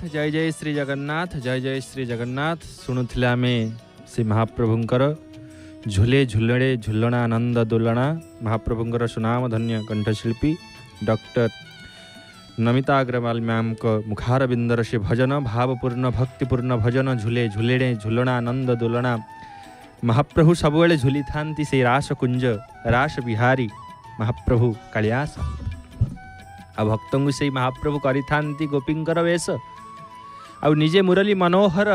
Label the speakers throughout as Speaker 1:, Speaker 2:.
Speaker 1: जय श्री जगन्नाथ, जय श्री जगन्नाथ। शुणुले आम श्री महाप्रभुंकर झुले झुलणे झुलना आनंद दोलना। महाप्रभुंकर सुनाम धन्य कंठशिल्पी डॉक्टर नमिता अग्रवाल मैम को मुखार बिंदर से भजन भावपूर्ण भक्तिपूर्ण भजन झुले झुलेणे झुलना आनंद दोलना। महाप्रभु सबुले झुली था से रास कुंज रास बिहारी महाप्रभु कालियास। आ भक्त को से महाप्रभु करि गोपींकर वेश आ निजे मुरली मनोहर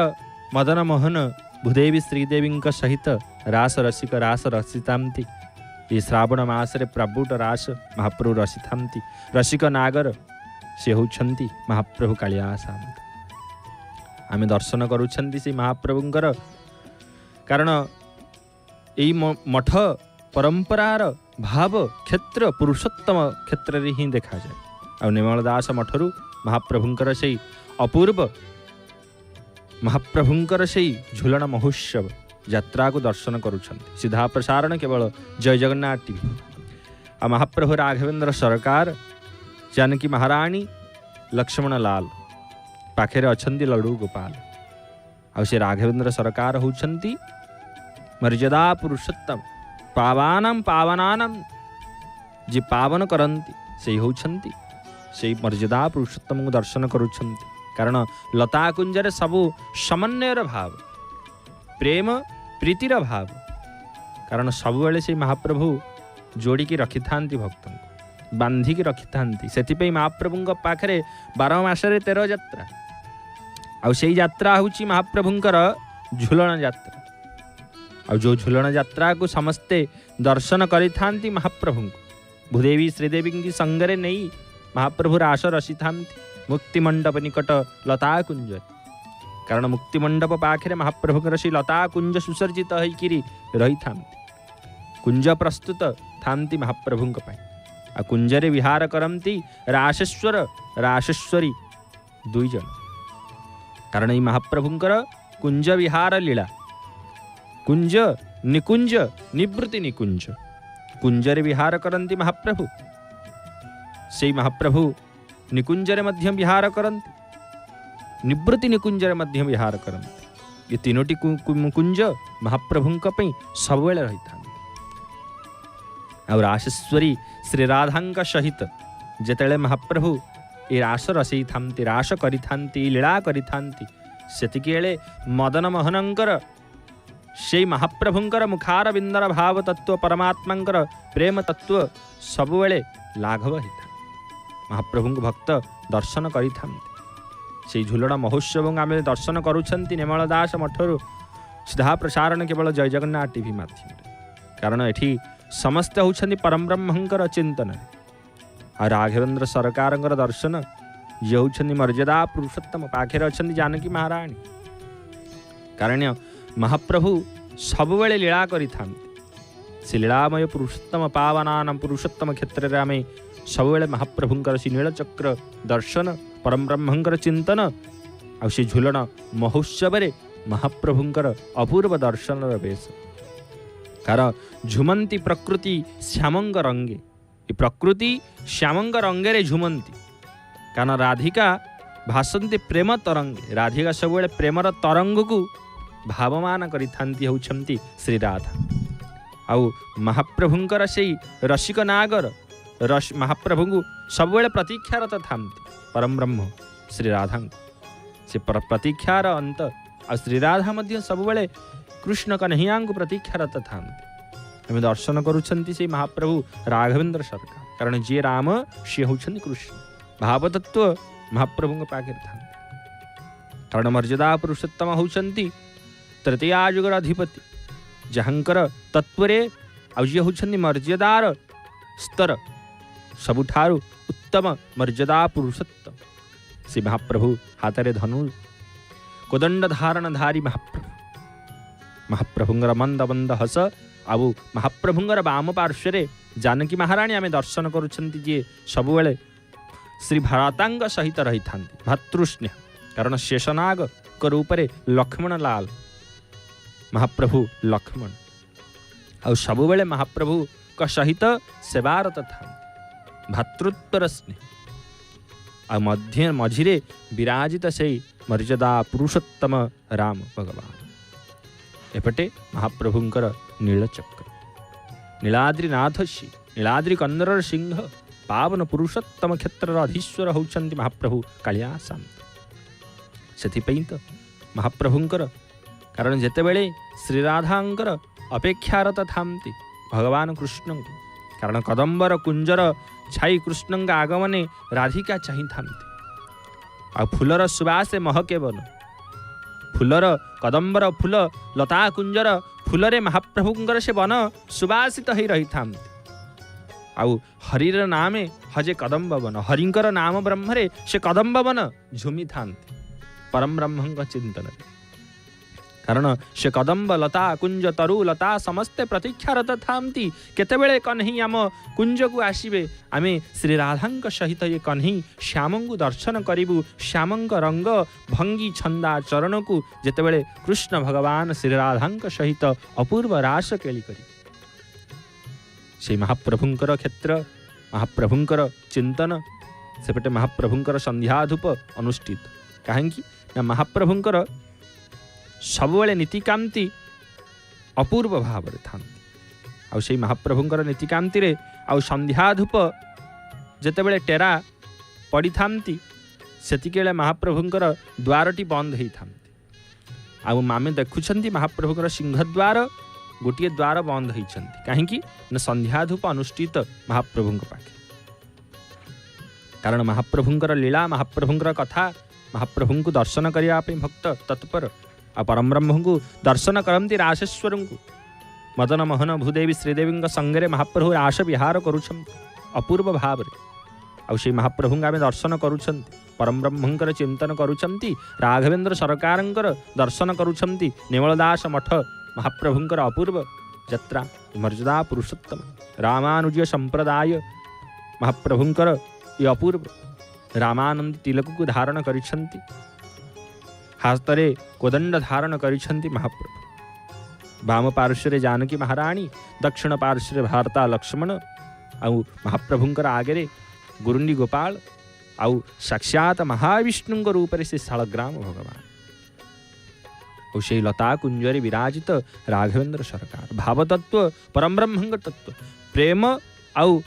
Speaker 1: मदन मोहन भूदेवी श्रीदेवी सहित रास रसिक रास रसितांती। ये श्रावण मास रे प्रभुट रास महाप्रभु रसितांती। रसिक नागर से होछंती महाप्रभु कालियास। आमे दर्शन करूछंती से महाप्रभुंकर कारण यही मठ परंपरार भाव क्षेत्र पुरुषोत्तम क्षेत्र रे ही देखा जाए। आ निर्मल दास मठरू महाप्रभुंकर से अपूर्व महाप्रभुंकर से झुलन महोत्सव यात्रा को दर्शन करुछंती। सीधा प्रसारण केवल जय जगन्नाथ टीवी। आ महाप्रभु राघवेंद्र सरकार जानकी महाराणी लक्ष्मण लाल पाखे अछंती लड्डू गोपाल। आ से राघवेंद्र सरकार होछंती मर्यादा पुरुषोत्तम पावानाम पावनानाम जे पावन करंती से होछंती से मर्यादा पुरुषोत्तम को दर्शन करुछंती। कारण लता कुंजरे सबु समन्वयर भाव प्रेम प्रीतिर भाव। कारण सबुबले से महाप्रभु जोड़िकी रखि थांती भक्त बांधिकी रखि थांती। सेतिपई महाप्रभुंक पाखरे 12 मासरे 13 यात्रा। आ से यात्रा होची महाप्रभुंकर झुलन यात्रा। आ जो झुलन यात्रा को समस्ते दर्शन करि थांती महाप्रभु भूदेवी श्रीदेवी की संगरे नहीं महाप्रभु रास रसी थांती मुक्तिमंडप निकट लता कुंज। कारण मुक्तिमंडप पाखरे महाप्रभुंकर से लता कुंज सुसर्जित होइकिरी रही थांती। कुंज प्रस्तुत थांती महाप्रभुंक पई। आ कुंजरे विहार करंती रासेश्वर रासेश्वरी दुई जन। कारण ई महाप्रभुंकर कुंज विहार लीला कुंज निकुंज निवृत्ति निकुंज कुंजरे विहार करंती महाप्रभु। से महाप्रभु निकुंजरे मध्य विहार करंती निवृत्ति निकुंजरे मध्य विहार करंती। ये तीनोटी कुंज महाप्रभुंक पई सबवेले रही था। और रासेश्वरी श्री राधांक सहित जेतेले महाप्रभु ये रास रसई थांती रास करि थांती लीला करि थांती सेतिकेले मदन मोहनंकर से महाप्रभुंकर मुखार बिंदर भाव तत्व परमात्मांकर प्रेम तत्व सबुबले लाघव होता। महाप्रभु भक्त दर्शन करि थांती। से झुलण महोत्सव आम दर्शन करुछंती निर्मल दास मठरू सीधा प्रसारण केवल जय जगन्नाथ टीवी माध्यम। कारण एठी समस्त होछंती परम ब्रह्मंकर चिंतन। आ राघवेंद्र सरकारंकर दर्शन ये होछंती मर्यादा पुरुषोत्तम पाखे अछंती जानकी महाराणी। कारण महाप्रभु सबुबले लीला करि थांती। से लीलामय पुरुषोत्तम पावनानाम पुरुषोत्तम क्षेत्र रे आमे सबुबले महाप्रभुंकर से नीलचक्र दर्शन परम ब्रह्मंकर चिंतन आ से झुलन महोत्सव रे महाप्रभुंकर अपूर्व दर्शन बेश। कार झुमंती प्रकृति श्यामंग रंगे। ये प्रकृति श्यामंग रंगे रे झुमंती। कारण राधिका भासंती प्रेम तरंगे। राधिका सबुबले प्रेमर तरंग को भावमान करि थांती होछंती श्री राधा। आउ महाप्रभुंकर से रसिक नागर रस महाप्रभु को सबुबले प्रतीक्षारत थांती परम ब्रह्म श्री राधा से प्रतीक्षार अंत। आ श्री राधा मध्य सबुबले कृष्ण कन्हैया को प्रतीक्षारत थांती। आम दर्शन करुछंती से महाप्रभु राघवेंद्र सरकार। कारण जे राम सी होछंती कृष्ण भावतत्व महाप्रभु पाखे थांती। कारण मर्यादा पुरुषोत्तम होछंती तृतीयायुगर अधिपति जहांकर तत्वरे आउजे होछंती मर्यादार स्तर सबुठारु उत्तम मर्यादा पुरुषोत्तम। से महाप्रभु हाथरे धनु कोदंड धारण धारी महाप्रभु। महाप्रभुंगर मंद मंद हस आबु महाप्रभुंगर वाम पार्श्वरे जानकी महाराणी आमे दर्शन करुछंती जे सबुबले श्री भरतांग सहित रही थांती भातृस्नेह। कारण शेषनाग को रूपरे लक्ष्मण लाल महाप्रभु लक्ष्मण आ सबुबले महाप्रभु का सहित सेवारत था भातृत्वर स्नेह। आ मझिरे विराजित से मर्यादा पुरुषोत्तम राम भगवान। एपटे महाप्रभुंकर नीलचक्र नीलाद्रीनाथ श्री नीलाद्री कंदर सिंह पावन पुरुषोत्तम क्षेत्र अधीश्वर होउछन्ति महाप्रभु कालिया शांत। सेथिपई तो महाप्रभुंकर कारण जेतेबेले श्रीराधांकर अपेक्षारत थांती भगवान कृष्ण कारण कदम्बर कुंजर छाई कृष्ण आगमने राधिका चाही थांती आ फुलर सुबासे महके बन फुलर कदम्बर फुल लता कुंजर फुलरे महाप्रभुंकर से बन सुबासित हो रही थांती आउ हरिर नामे हजे कदम्ब बन हरिंकर नाम ब्रह्मरे से कदम्ब बन झुमी थांती परम ब्रह्म चिंतन कारण से कदम्ब लता कुंज तरु लता समस्ते प्रतीक्षारत थांती केतेबेले कन्ही आम कुंज को आसीबे आमे श्री राधांक सहित ये कन्ही श्यामंग दर्शन करिबु श्यामंक रंग भंगी छंदा चरण को जेतेबेले कृष्ण भगवान श्री राधांक सहित अपूर्व रास केली करी से महाप्रभुंकर क्षेत्र महाप्रभुंकर चिंतन सेपटे महाप्रभुंकर संध्या धूप अनुष्ठित काहेकि ना महाप्रभुंकर सबुबले नीतिकांति अपूर्व भाव था आई महाप्रभुंकर नीतिकांति रे आउ संध्या धूप जेतेबेले टेरा पड़ी थांती सेतिकेले महाप्रभुंकर द्वारटी बंद होई थांती आउ आमे देखुछंती महाप्रभुंकर सिंहद्वार गोटे द्वार बंद होइछंती काहेकि ना संध्या धूप अनुष्ठित महाप्रभुंक पाखे कारण महाप्रभुंकर लीला महाप्रभुंकर कथा महाप्रभुंकु दर्शन करिया पे भक्त तत्पर आ परम ब्रह्म को दर्शन करती रासेश्वर को मदन मोहन भूदेवी श्रीदेवी संगे महाप्रभु रास विहार करुछंती अपूर्व भाव से महाप्रभु आम दर्शन करुछंती परम ब्रह्मंकर चिंतन करुछंती राघवेंद्र सरकारंकर दर्शन करुछंती निमलदास मठ महाप्रभुंकर अपूर्व यात्रा मर्यादा पुरुषोत्तम रामानुज संप्रदाय महाप्रभुंकर ये अपूर्व रामानंद तिलक को धारण करिछंती हातरे कोदंड धारण करिछंती महाप्रभु वाम पार्श्वे जानकी महाराणी दक्षिण पार्श्वे भारता लक्ष्मण आउ महाप्रभुंकर आगे गुरुंडी गोपाल आउ साक्षात महाविष्णु रूप से शालग्राम भगवान और से लता कुंजरे विराजित राघवेंद्र सरकार भावतत्व परम ब्रह्म तत्व प्रेम आउ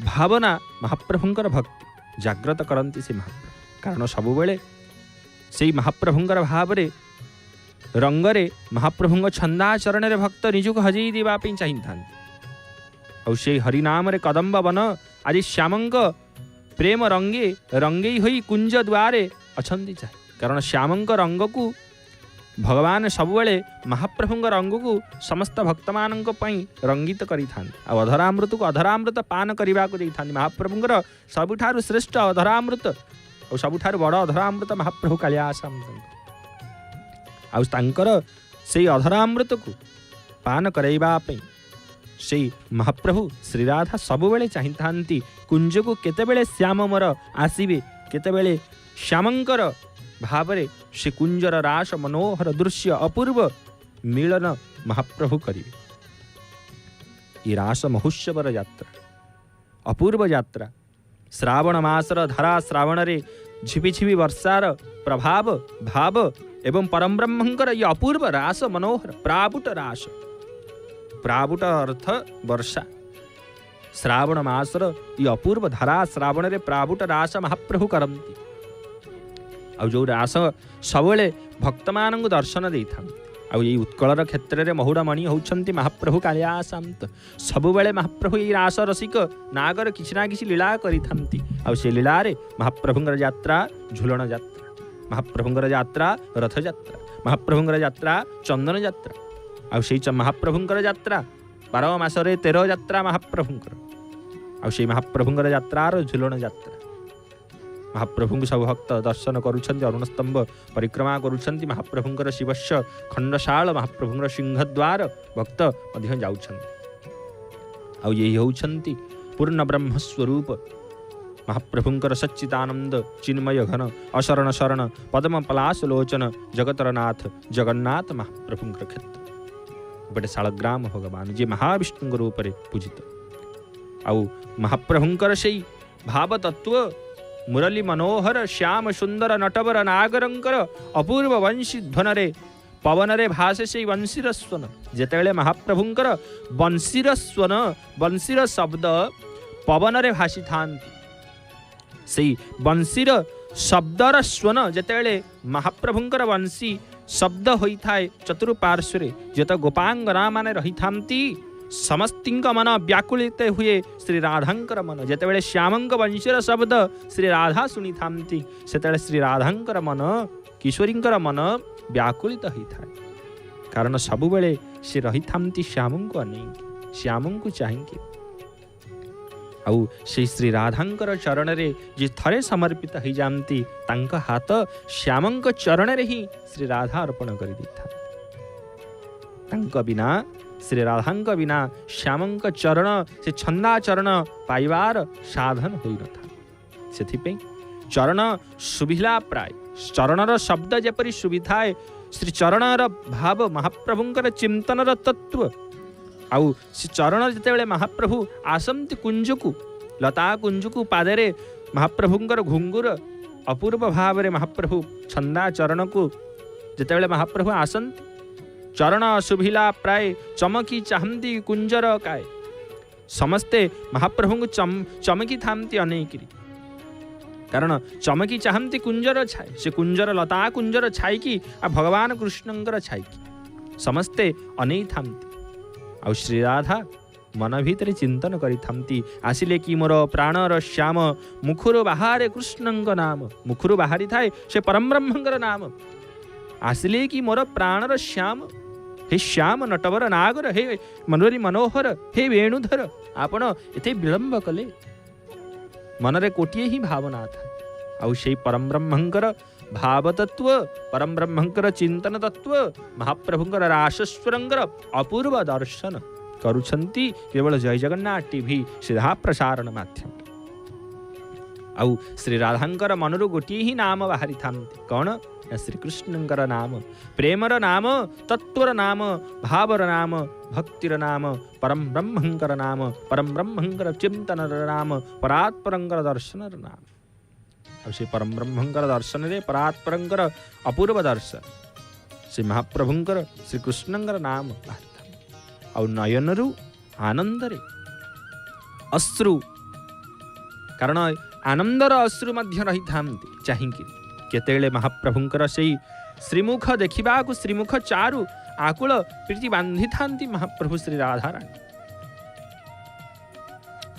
Speaker 1: भावना महाप्रभुंकर भक्ति जाग्रत करती से महाप्रभु कारण सबुबले से महाप्रभुंकर भावरे रंगरे महाप्रभुंग छंदाचरण रे भक्त निजुक हजई देवा पे चाहि थांती और से हरिनाम रे कदम्ब बन आज श्यामंक प्रेम रंगे रंगई होई कुंज द्वारे अछंती चाहे कारण श्यामंक रंग को भगवान सबुबले महाप्रभुंग रंग को समस्त भक्त मानक पई रंगित करि थांती आ अधरामृत को अधरामृत पान करिबा को देई थांती महाप्रभुंगर सबुठारु श्रेष्ठ अधरामृत और सबुठारु बड़ अधरामृत महाप्रभु कालिया आउर से अधरामृत को पान कराइबा से महाप्रभु श्रीराधा सबुबले चाहि थांती कुंज को केतेबेले श्याम मोर आसीबे केतेबेले श्यामंकर भावरे से कुंजर रास मनोहर दृश्य अपूर्व मिलन महाप्रभु करिवे ये रास महोत्सवर यात्रा अपूर्व यात्रा श्रावण मासर धारा श्रावण रे झिपि झिपि वर्षार प्रभाव भाव एवं परम ब्रह्मंकर ये अपूर्व रास मनोहर प्राबुट रास प्राबुट अर्थ वर्षा श्रावण मासर ये अपूर्व धारा श्रावण रे प्राबुट रास महाप्रभु करती आ जो रास सबले भक्त मानक दर्शन दे था आ उत्कलर क्षेत्र में महुड़मणि होउछंती महाप्रभु कालिया शांत सबुबले महाप्रभु ये रास रसिक नागर किछि ना किछि लीला करि थांती आ से लीला रे महाप्रभुंकर यात्रा झुलन यात्रा महाप्रभुंकर यात्रा रथ यात्रा महाप्रभुंकर यात्रा चंदन यात्रा आ से महाप्रभुंकर यात्रा 12 मासरे 13 यात्रा महाप्रभुंकर आ से महाप्रभुंकर यात्रार झुलन यात्रा महाप्रभु सब भक्त दर्शन करुछन्ति अरुण स्तंभ परिक्रमा करुछन्ति महाप्रभुंकर शिवस्य खंडशाल महाप्रभुंकर सिंहद्वार भक्त मध्य जाउछन्ति आ यही होउछन्ति पूर्ण ब्रह्म स्वरूप महाप्रभुंकर सच्चिदानंद चिन्मय घन अशरण शरण पद्म पलाश लोचन जगतरनाथ जगन्नाथ महाप्रभुंकर क्षेत्र बड़े शालग्राम भगवान जे महाविष्णु रूप पूजित आउ महाप्रभुंकर से भाव तत्व मुरली मनोहर श्याम सुंदर नटवर नागरंकर अपूर्व वंशी ध्वनरे पवनरे भाषे से वंशीर स्वन जेतेबेले महाप्रभुंकर वंशीर स्वन वंशीर शब्द पवनरे भाषी थांती से वंशीर शब्दर स्वन जेतेबेले महाप्रभुंकर वंशी शब्द होई थाए चतुर्पार्श्वरे जेत गोपांगना माने रही थांती समस्तिंक मन व्याकुलित हुए श्री राधांकर मन जेतेबेले श्यामंक वंशीर शब्द श्री राधा शुणी थांती सेतेबेले श्री राधांकर मन किशोरींकर मन व्याकुलित होता है कारण सबु बेले से रही थांती श्याम को अनेक श्याम को चाहिए आउ से श्री राधांकर चरण रे जे थरे समर्पित हो जाती तांका हाथ श्यामंक चरण रे ही श्री राधा अर्पण कर देता तांका बिना श्री राधांक बिना श्यामंक चरण से छंदा चरण पाइबार साधन होई नथा सेथिपे चरण सुभिला प्राय चरणर शब्द जेपरी सुविधाए श्री चरणर भाव महाप्रभुंकर चिंतनर तत्व आउ से चरण जेतेबेले महाप्रभु आसंती कुंजकु लता कुंजकु पादरे महाप्रभुंकर घुंगुर अपूर्व भाव रे महाप्रभु छंदा चरण को जेतेबेले महाप्रभु आसंती चरण सुभिला प्राय चमकी चाहती कुंजर काय समस्ते महाप्रभु को चमकी थांती अनेकरी कारण चमकी चाहती कुंजर छाई से कुंजर लता कुंजर छाई की आ भगवान कृष्णंकर छाई की समस्ते अनै थांती आ श्री राधा मन भीतर चिंतन करी थांती आसिले कि मोर प्राणर श्याम मुखुर बाहरे कृष्णंक नाम मुखुर बाहरी थाए से परम ब्रह्मंकर नाम आसिले कि मोर प्राणर श्याम हे श्याम नटवर नागर हे मनोरी मनोहर हे वेणुधर आपण एते विलंब कले मनरे कोटिए ही भावना था आउ से परम ब्रह्मंकर भाव तत्व परम ब्रह्मंकर चिंतन तत्व महाप्रभुंकर रासस्वरंगर अपूर्व दर्शन करुछंती केवल जय जगन्नाथ टीवी सीधा प्रसारण माध्यम आउ श्री राधांकर मनरु गोटिए ही नाम बाहरी थांती कौन श्री कृष्णंकर नाम प्रेमर नाम तत्वर नाम भावर नाम भक्तिर नाम परम ब्रह्मंकर नाम परम ब्रह्मंकर चिंतनर नाम परात्परंकर दर्शनर नाम अब से परम ब्रह्मंकर दर्शन रे परात्परंकर अपूर्व दर्शन से महाप्रभुंकर श्री कृष्णंकर नाम और नयनरु आनंदरे अश्रु कारण आनंदर अश्रु मध्य रही थांती चाहिए केतेले महाप्रभुंकर से श्रीमुख देखा श्रीमुख चारु आकुल प्रीति बांधि थांती महाप्रभु श्री राधाराणी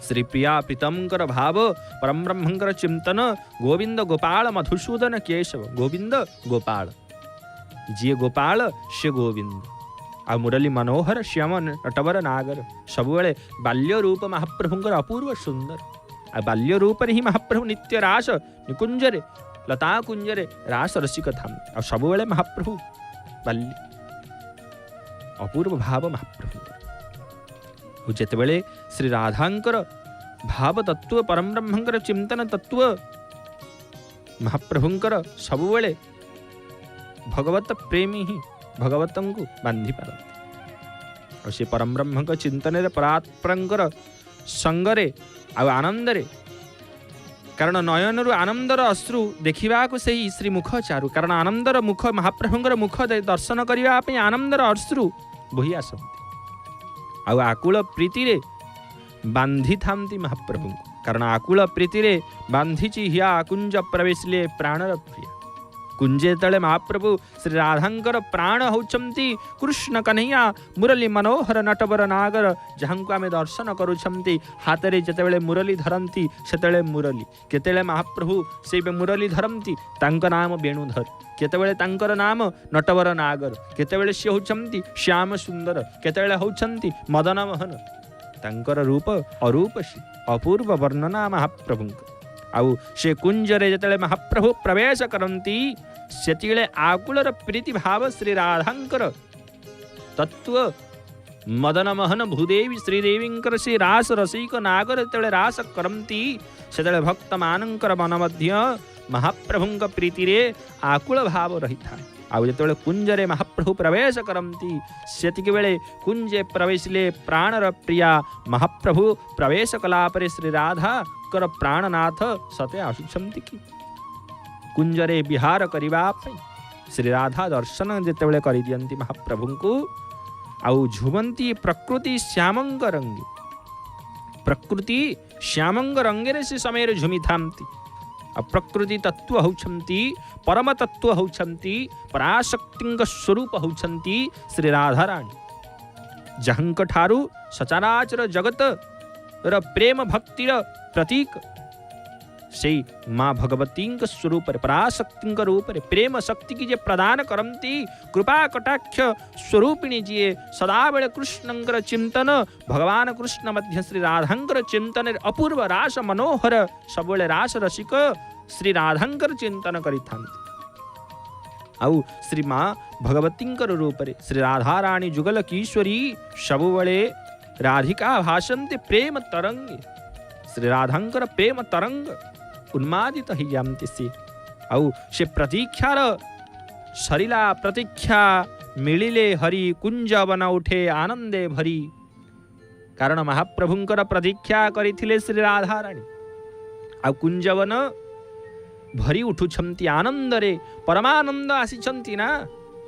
Speaker 1: श्री प्रिया प्रीतमकर भाव परम ब्रह्मंकर चिंतन गोविंद गोपाल मधुसूदन केशव गोविंद गोपाल जी गोपाल से गोविंद आ मुरली मनोहर श्याम नटवर नागर सबुबले बाल्य रूप महाप्रभुंकर अपूर्व सुंदर आ बाल्य रूप ही महाप्रभु नित्य रास निकुंजरे लता कुंजरे रास रसिक था आ सबुबले महाप्रभु बाल्य अपूर्व भाव महाप्रभु जेतेबेले श्री राधांकर भाव तत्व परम ब्रह्मंकर चिंतन तत्व महाप्रभुंकर सबुबले भगवत प्रेमी ही भगवतं को बांधि पारती और से परम ब्रह्मंकर चिंतन परात्परंकर संगरे आ आनंदरे कारण नयनरु आनंदर अश्रु देखा से श्री मुख चारु कारण आनंदर मुख महाप्रभुंकर मुख दर्शन करने आनंदर अश्रु बोही आसती आकुल प्रीति रे बांधि थांती महाप्रभु कारण आकुल प्रीति रे बांधिची हिया कुंज प्रवेशले प्राणर प्रिय कुंजे तले महाप्रभु श्री राधांकर प्राण होचंती कृष्ण कन्हैया मुरली मनोहर नटवर नागर जहां को आमे दर्शन करुछंती हातरे जतेबेले मुरली धरंती सेतेबेले मुरली केतेबेले महाप्रभु से मुरली धरंती तांक नाम वेणुधर केतेबेले तांकर नाम नटवर नागर केतेबेले से होचंती श्याम सुंदर केतेबेले होचंती मदन मोहन तांकर रूप अरूप अपूर्व वर्णना महाप्रभुंकर आउ से कुंजरे जतले महाप्रभु प्रवेश करती सेतिले आकुलर प्रीति भाव श्री राधांकर तत्व मदन मोहन भूदेवी श्रीदेवींकर से रास रसिक नागर जतले रास करती सेतले भक्त मानंकर मन मध्य महाप्रभुଙ୍କ प्रीतिरे आकुल भाव रही था। आउ जेतेबेले कुंजरे महाप्रभु प्रवेश करती सेतिक बेले कुंजे प्रवेशिले प्राणर प्रिया महाप्रभु प्रवेश कलापरे श्री राधा कर प्राणनाथ सते आसुछंती कि कुंजरे विहार करिबा पई श्री राधा दर्शन जेतेबेले करि दियंती महाप्रभुंकु आउ झुमंती प्रकृति श्यामंग रंगे प्रकृति श्यामंग रंगे से समय झुमी थामती प्रकृति तत्व होउछंती परम तत्व होउछंती पराशक्तिंग स्वरूप होउछंती श्री राधा रानी जहंक ठारू सचराचर जगत र प्रेम भक्तिर प्रतीक से माँ भगवती स्वरूप पराशक्ति रूप प्रेम शक्ति की जे प्रदान करती कृपा कटाक्ष स्वरूपिणी जी सदा बेले कृष्णंकर चिंतन भगवान कृष्ण मध्य श्री राधांकर चिंतन अपूर्व रास मनोहर सबले रास रसिक श्री राधांकर चिंतन करि आउ श्री माँ भगवती रूप श्री राधा रानी जुगल किशोरी सबुबले राधिका भाषन्ते प्रेम तरंगे श्री राधांकर प्रेम तरंग उन्मादित हो जाती से आउ से प्रतीक्षार सरिला प्रतीक्षा मिलिले हरि कुंज बन उठे आनंदे भरी कारण महाप्रभुंकर प्रतीक्षा करथिले श्री राधा रानी आ कुंजवन भरी उठुछंती आनंद रे परमानंद आसीछंती ना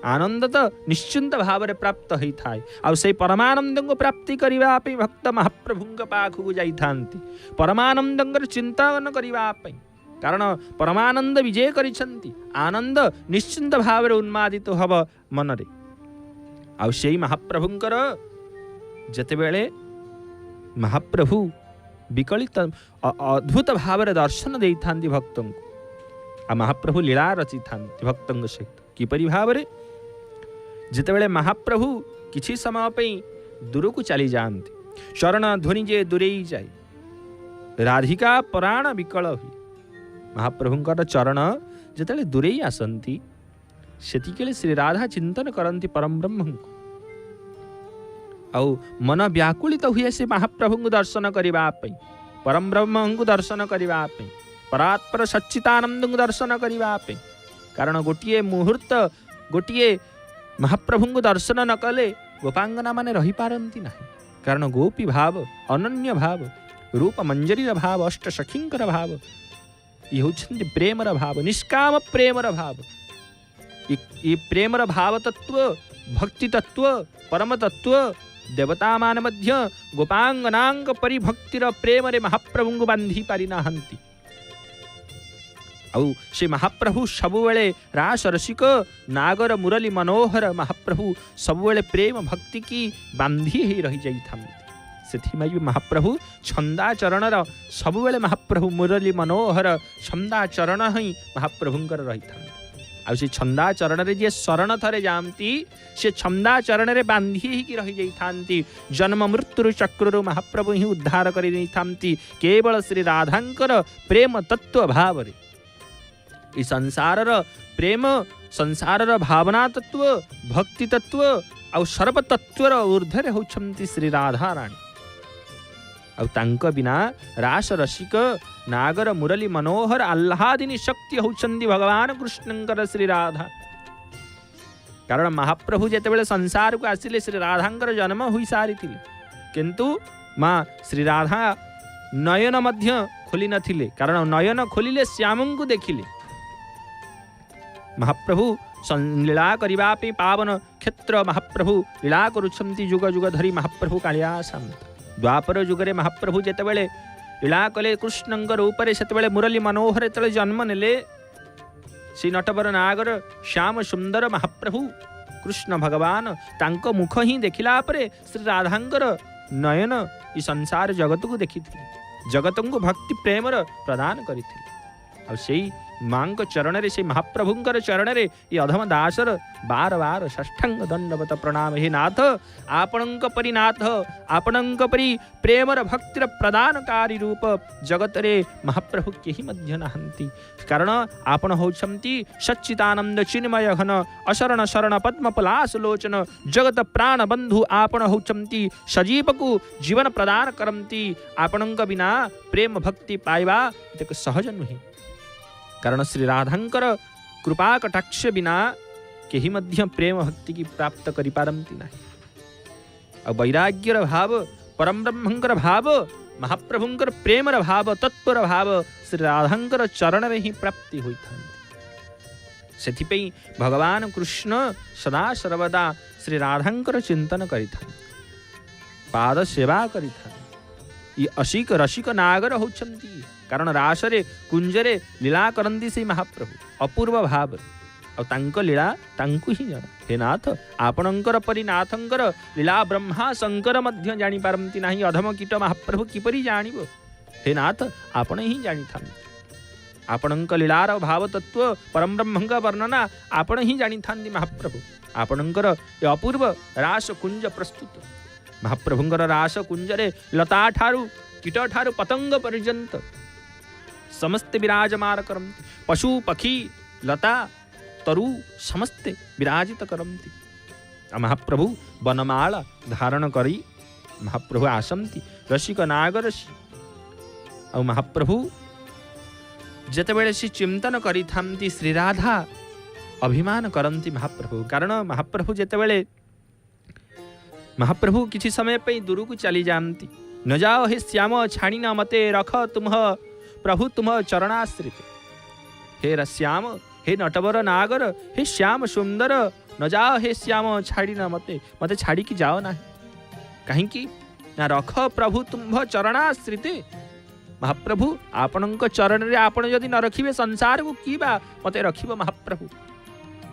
Speaker 1: आनंद तो निश्चिंत भाव में प्राप्त होई थाए आ से परमानंद को प्राप्ति करिवा पे भक्त महाप्रभुंक पाखु जाई थांती परमानंदंकर चिंतन करिवा पे कारण परमानंद विजय करिछंती आनंद निश्चिंत भाव में उन्मादित हब मन रे आ से महाप्रभुंकर जतेबेले महाप्रभु विकलित अद्भुत भाव में दर्शन देई थांती भक्तों आ महाप्रभु लीला रचि थांती भक्तों सहित किपरि भाव में जितेबेले महाप्रभु किछि समय पई दूर को चली जाती शरण ध्वनि जे दूरे जाए राधिका प्राण विकल हुई महाप्रभुंकर चरण जितेबेले दूरे आसती सेतिकेले श्री राधा चिंतन करती परम ब्रह्म आउ मन व्याकुलित हुए से महाप्रभु को दर्शन करने परम ब्रह्म को दर्शन करने परात्पर सच्चितानंद को दर्शन करने कारण गोटे मुहूर्त गोटे महाप्रभु को दर्शन न कले गोपांगना माने रही पारंती नहीं कारण गोपी भाव अनन्य भाव रूप मंजरीर भाव अष्ट सखींकर भाव ये होछन्ति प्रेमर भाव निष्काम प्रेमर भाव ये प्रेमर भाव तत्व भक्ति तत्व परम तत्व देवता मान मध्य गोपांगनांग परिभक्तिर प्रेम रे महाप्रभु को बांधी पारि नाहंती आउ से महाप्रभु सबुबले रास रसिक नागर मुरली मनोहर महाप्रभु सबुबले प्रेम भक्ति की बांधी ही रही जाई थांती सेथिमाई महाप्रभु छंदा चरणर सबुबले महाप्रभु मुरली मनोहर छंदा चरण ही महाप्रभुंकर रही थांती आ से छंदा चरण रे जे शरण थरे जामती से छंदा चरण रे बांधी ही रही जाई थांती जन्म मृत्यु चक्रु महाप्रभु ही उद्धार करि नै थांती केवल श्री राधांकर प्रेम तत्व भाव रे ई संसार प्रेम संसार भावना तत्व भक्ति तत्व आ सर्व तत्वर ऊर्ध्वरे होछंती श्री राधा रानी आ तांक बिना रास रसिक नागर मुरली मनोहर आह्लादिनी शक्ति होछंती भगवान कृष्णंकर श्री राधा कारण महाप्रभु जेतेबेले संसार को आसिले श्री राधांकर जन्म हुई सारी किंतु माँ श्री राधा नयन मध्य खोली नथिले कारण नयन खोलिले श्यामं को देखिले महाप्रभु लीला करने पे पावन क्षेत्र महाप्रभु लीला करुछंती जुग जुग धरी महाप्रभु कालिया शांत द्वापर जुगरे महाप्रभु जेतेबेले लीला कले कृष्णंकर रूपरे सेतेबेले मुरली मनोहर जेतेबेले जन्म नेले श्री नटवर नागर श्याम सुंदर महाप्रभु कृष्ण भगवान तांको मुख ही देखिला परे श्री राधांकर नयन ई संसार जगत को देखी जगत को भक्ति प्रेमर प्रदान करिथिले आ सेई मांक चरण रे से महाप्रभुंकर चरण रे ये अधम दासर बार बार षष्ठांग दंडवत प्रणाम हे नाथ आपणंक परि नाथ आपणंक परि प्रेमर भक्तिर प्रदानकारी रूप जगत रे महाप्रभु केहि मध्य नाहंती कारण आपण होछंती सच्चिदानंद चिन्मय घन अशरण शरण पद्म पलाश लोचन जगत प्राण बंधु आपण होछंती सजीव को जीवन प्रदान करंती आपणंक बिना प्रेम भक्ति पाइबा एक सहज नुहे कारण श्री राधांकर कृपा कटाक्ष बिना केही मध्य प्रेम भक्ति की प्राप्त करि पारंती नाही। आ वैराग्यर भाव परम ब्रह्मंकर भाव महाप्रभुंकर प्रेमर भाव तत्पर भाव श्री राधांकर चरण रे ही प्राप्ति होई थांती। सेथिपई भगवान कृष्ण सदा सर्वदा श्री राधांकर चिंतन करिथांती, पाद सेवा करिथांती। ये अशिक रसिक नागर होचंती, कारण रासरे कुंजरे लीला करंती से महाप्रभु अपूर्व भाव आ तांक लीला तांकु ही जଣା। हे नाथ आपणंकर परि नाथंकर लीला ब्रह्मा शंकर मध्य जानी पारंती नाही। अधम कीट महाप्रभु किपरि जानिबो? हे नाथ आपण ही जानी थांती। आपणंक लीलार भाव तत्व परम ब्रह्मंग वर्णना आपण ही जानी थांती महाप्रभु। आपणंकर ये अपूर्व रास कुंज प्रस्तुत महाप्रभुंकर रास कुंजरे लता ठारू कीट ठारू पतंग पर्यंत समस्त विराजमान करंती। पशु पक्षी लता तरु समस्ते विराजित करंती। महाप्रभु वनमाला धारण करी महाप्रभु आसंती रसिक नागरसी। और महाप्रभु जेतेबेले से चिंतन करी थांती श्री राधा अभिमान करंती महाप्रभु। कारण महाप्रभु जेतेबेले महाप्रभु किसी समय पे दूर को चली जाती। न जाओ हे श्याम छाणी न मते रख तुम प्रभु तुम चरणाश्रित। हे श्याम हे नटवर नागर हे श्याम सुंदर न जाओ हे श्याम छाड़ी न मते मते छाड़ी की जाओ ना। कहीं ना रख प्रभु तुम चरणाश्रित। महाप्रभु आपणक चरण रे आपण यदि न रखिबे संसार को की बा मते रखिबो महाप्रभु।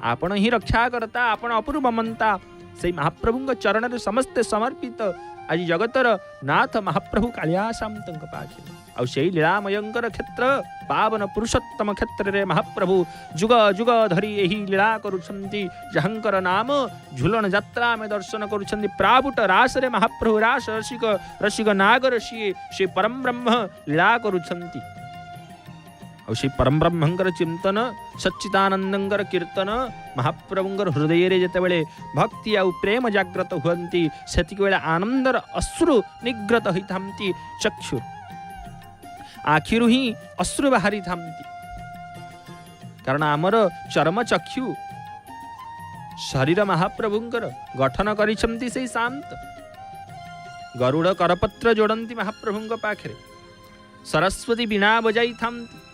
Speaker 1: आपण ही रक्षा करता आपण अपूर्व मनता से महाप्रभु चरण रे समस्त समर्पित आज जगतर नाथ महाप्रभु कालियासामतंक पाखे। और से लीलामयंकर क्षेत्र पावन पुरुषोत्तम क्षेत्र रे महाप्रभु जुग जुग धरी यही लीला करुछंती। जहंकर नाम झुलन यात्रा में दर्शन करुछंती। प्राबुट रास रे महाप्रभु रास रसिक रसिक नागर से परम ब्रह्म लीला करुछंती। और से परम ब्रह्मंकर चिंतन सच्चिदानंदंकर कीर्तन महाप्रभुंकर हृदय रे जेतेबेले भक्ति आ प्रेम जागृत हुअंती सेतिक बेले आनंदर अश्रु निग्रत होइथांती। चक्षु आखिरु ही अश्रु बाहरी थांती। कारण आमर चर्म चक्षु शरीर महाप्रभुंकर गठन करिछंती से शांत। गरुड़ करपत्र जोड़ंती महाप्रभुंक पाखरे। सरस्वती बीणा बजाई थांती।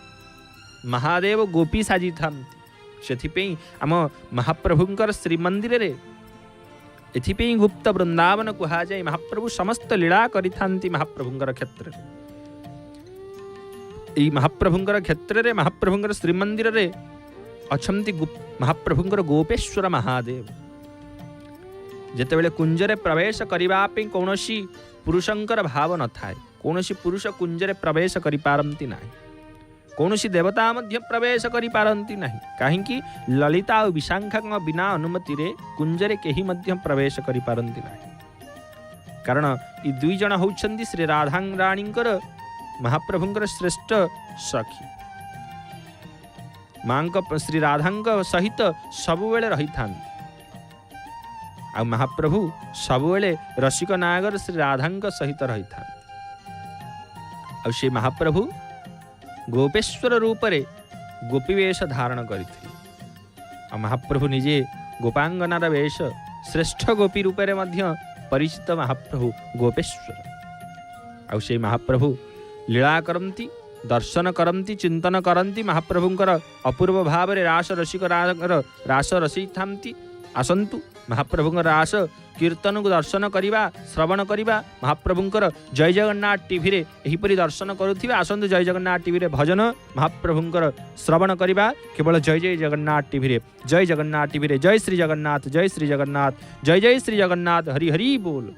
Speaker 1: महादेव गोपी साजी थांती। सेथिपई आम महाप्रभुंकर श्रीमंदिर रे एथिपई गुप्त वृंदावन कुहा जाय। महाप्रभु समस्त लीला करिथांती महाप्रभुंकर क्षेत्र रे। ई महाप्रभुंकर क्षेत्र रे महाप्रभुंकर श्रीमंदिर रे अछंती महाप्रभुंकर गोपेश्वर महादेव। जेतेबेले कुंजरे प्रवेश करिबा पे कोनोसी पुरुषंकर भाव न थाए। कोनोसी पुरुष कुंजरे प्रवेश करि पारंती नाही। कोनोसी देवता मध्य प्रवेश करि पारंती नाही। काहेकि ललिता और विशाखांक बिना अनुमति रे कुंजरे केही मध्य प्रवेश करि पारंती नाही। कारण ई दुई जण होउछंती श्री राधांग राणींकर महाप्रभुंकर श्रेष्ठ सखी। मांक श्री राधांक सहित सबुबेले रही थांती। आ महाप्रभु सबुबेले रसिक नागर श्री राधांक सहित रही थांती। आ से महाप्रभु गोपेश्वर रूप रे गोपी वेश धारण करथिले। आ महाप्रभु निजे गोपांगनार वेश श्रेष्ठ गोपी रूप रे मध्य परिचित महाप्रभु गोपेश्वर। आ से महाप्रभु लीला करंती दर्शन करंती चिंतन करंती। महाप्रभुंकर अपूर्व भाव रे रास रसिक रास रसी थांती। आसंतु महाप्रभुंकर रास कीर्तन को दर्शन करिबा श्रवण करिबा। महाप्रभुंकर जय जगन्नाथ टीवी रे एहिपरि दर्शन करुथिबा। आसंतु जय जगन्नाथ टीवी रे भजन महाप्रभुंकर श्रवण करिबा। केवल जय जय जगन्नाथ टीवी रे जय जगन्नाथ टीवी रे जय श्री जगन्नाथ जय श्री जगन्नाथ जय जय श्री जगन्नाथ हरि हरि बोल।